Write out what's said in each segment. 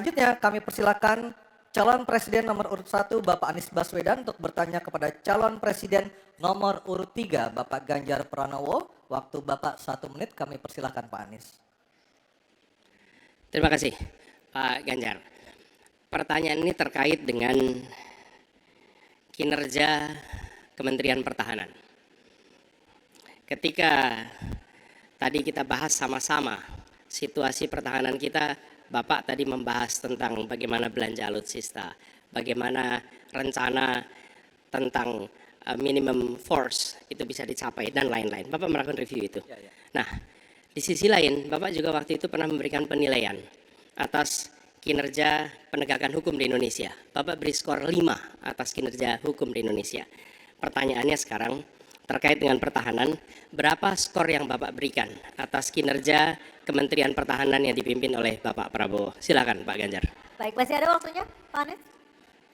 Selanjutnya kami persilakan calon presiden nomor urut 1 Bapak Anies Baswedan untuk bertanya kepada calon presiden nomor urut 3 Bapak Ganjar Pranowo. Waktu Bapak 1 menit, kami persilakan Pak Anies. Terima kasih Pak Ganjar. Pertanyaan ini terkait dengan kinerja Kementerian Pertahanan. Ketika tadi kita bahas sama-sama situasi pertahanan kita, Bapak tadi membahas tentang bagaimana belanja alutsista, bagaimana rencana tentang minimum force itu bisa dicapai dan lain-lain. Bapak melakukan review itu. Nah, di sisi lain, Bapak juga waktu itu pernah memberikan penilaian atas kinerja penegakan hukum di Indonesia. Bapak beri skor 5 atas kinerja hukum di Indonesia. Pertanyaannya sekarang terkait dengan pertahanan, berapa skor yang Bapak berikan atas kinerja Kementerian Pertahanan yang dipimpin oleh Bapak Prabowo? Silakan Pak Ganjar. Baik, masih ada waktunya Pak Anies?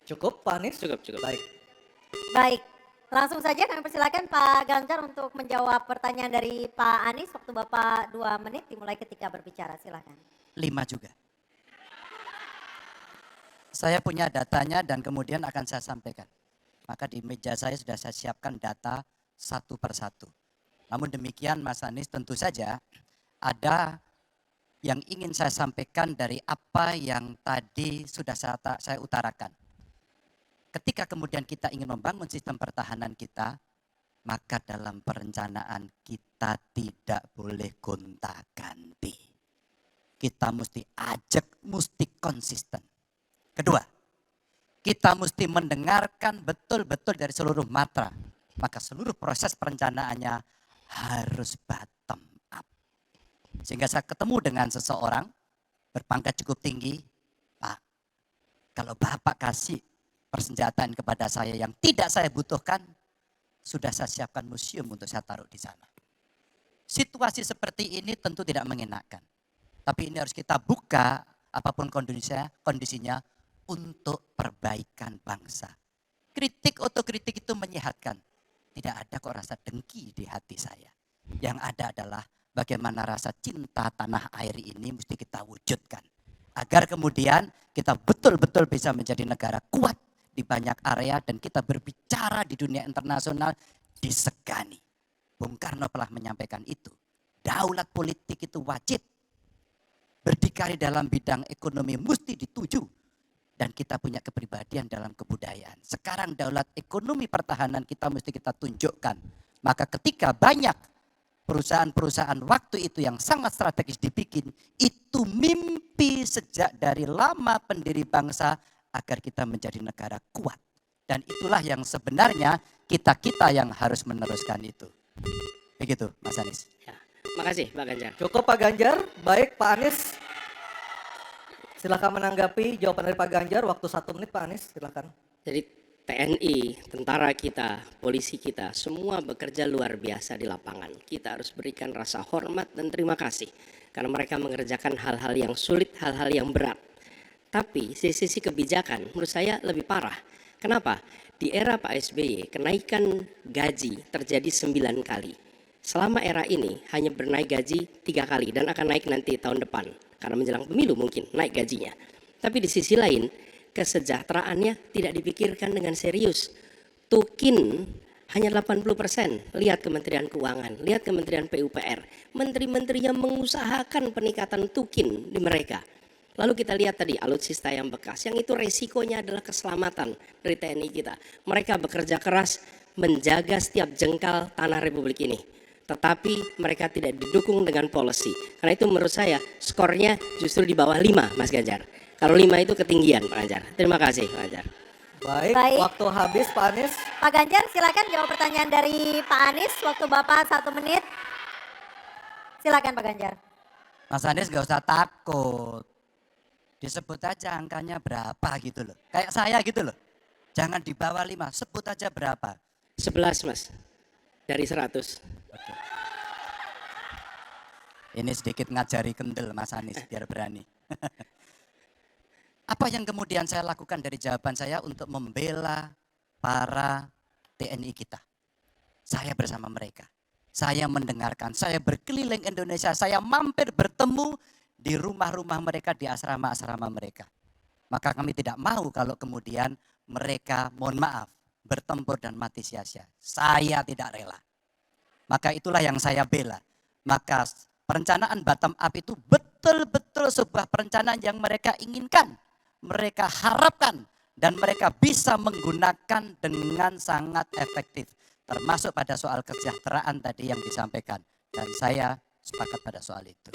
Cukup Pak Anies? Cukup. Baik, langsung saja kami persilakan Pak Ganjar untuk menjawab pertanyaan dari Pak Anies. Waktu Bapak 2 menit dimulai ketika berbicara, silakan. 5 juga. Saya punya datanya dan kemudian akan saya sampaikan. Maka di meja saya sudah saya siapkan data satu persatu. Namun demikian Mas Anies, tentu saja ada yang ingin saya sampaikan dari apa yang tadi sudah saya utarakan. Ketika kemudian kita ingin membangun sistem pertahanan kita, maka dalam perencanaan kita tidak boleh gonta-ganti. Kita mesti ajak, mesti konsisten. Kedua, kita mesti mendengarkan betul-betul dari seluruh matra. Maka seluruh proses perencanaannya harus bottom up. Sehingga saya ketemu dengan seseorang berpangkat cukup tinggi, Pak, kalau Bapak kasih persenjataan kepada saya yang tidak saya butuhkan, sudah saya siapkan museum untuk saya taruh di sana. Situasi seperti ini tentu tidak mengenakan. Tapi ini harus kita buka apapun kondisinya untuk perbaikan bangsa. Kritik otokritik itu menyehatkan. Tidak ada kok rasa dengki di hati saya. Yang ada adalah bagaimana rasa cinta tanah air ini mesti kita wujudkan. Agar kemudian kita betul-betul bisa menjadi negara kuat di banyak area dan kita berbicara di dunia internasional disegani. Bung Karno telah menyampaikan itu. Daulat politik itu wajib. Berdikari dalam bidang ekonomi mesti dituju. Dan kita punya kepribadian dalam kebudayaan. Sekarang daulat ekonomi pertahanan kita mesti kita tunjukkan. Maka ketika banyak perusahaan-perusahaan waktu itu yang sangat strategis dibikin, itu mimpi sejak dari lama pendiri bangsa agar kita menjadi negara kuat. Dan itulah yang sebenarnya kita-kita yang harus meneruskan itu. Begitu Mas Anies. Ya, makasih Pak Ganjar. Cukup Pak Ganjar. Baik Pak Anies. Silakan menanggapi jawaban dari Pak Ganjar. Waktu 1 menit Pak Anies, silakan. Jadi TNI, tentara kita, polisi kita, semua bekerja luar biasa di lapangan. Kita harus berikan rasa hormat dan terima kasih. Karena mereka mengerjakan hal-hal yang sulit, hal-hal yang berat. Tapi sisi kebijakan menurut saya lebih parah. Kenapa? Di era Pak SBY, kenaikan gaji terjadi 9 kali. Selama era ini hanya bernaik gaji 3 kali dan akan naik nanti tahun depan. Karena menjelang pemilu mungkin naik gajinya. Tapi di sisi lain kesejahteraannya tidak dipikirkan dengan serius. Tukin hanya 80%. Lihat Kementerian Keuangan, lihat Kementerian PUPR. Menteri-menterinya mengusahakan peningkatan tukin di mereka. Lalu kita lihat tadi alutsista yang bekas. Yang itu resikonya adalah keselamatan dari TNI kita. Mereka bekerja keras menjaga setiap jengkal tanah Republik ini. Tetapi mereka tidak didukung dengan policy. Karena itu menurut saya skornya justru di bawah 5 Mas Ganjar. Kalau 5 itu ketinggian Pak Ganjar. Terima kasih Pak Ganjar. Baik, waktu habis Pak Anies. Pak Ganjar silakan jawab pertanyaan dari Pak Anies. Waktu Bapak 1 menit. Silakan Pak Ganjar. Mas Anies gak usah takut. Disebut aja angkanya berapa gitu loh. Kayak saya gitu loh. Jangan di bawah 5, sebut aja berapa. 11 Mas. Dari 100. Oke. Ini sedikit ngajari kendel Mas Anies biar berani. Apa yang kemudian saya lakukan dari jawaban saya untuk membela para TNI kita? Saya bersama mereka. Saya mendengarkan, saya berkeliling Indonesia, saya mampir bertemu di rumah-rumah mereka, di asrama-asrama mereka. Maka kami tidak mau kalau kemudian mereka, mohon maaf, bertempur dan mati sia-sia. Saya tidak rela. Maka itulah yang saya bela. Maka perencanaan bottom up itu betul-betul sebuah perencanaan yang mereka inginkan, mereka harapkan, dan mereka bisa menggunakan dengan sangat efektif. Termasuk pada soal kesejahteraan tadi yang disampaikan. Dan saya sepakat pada soal itu.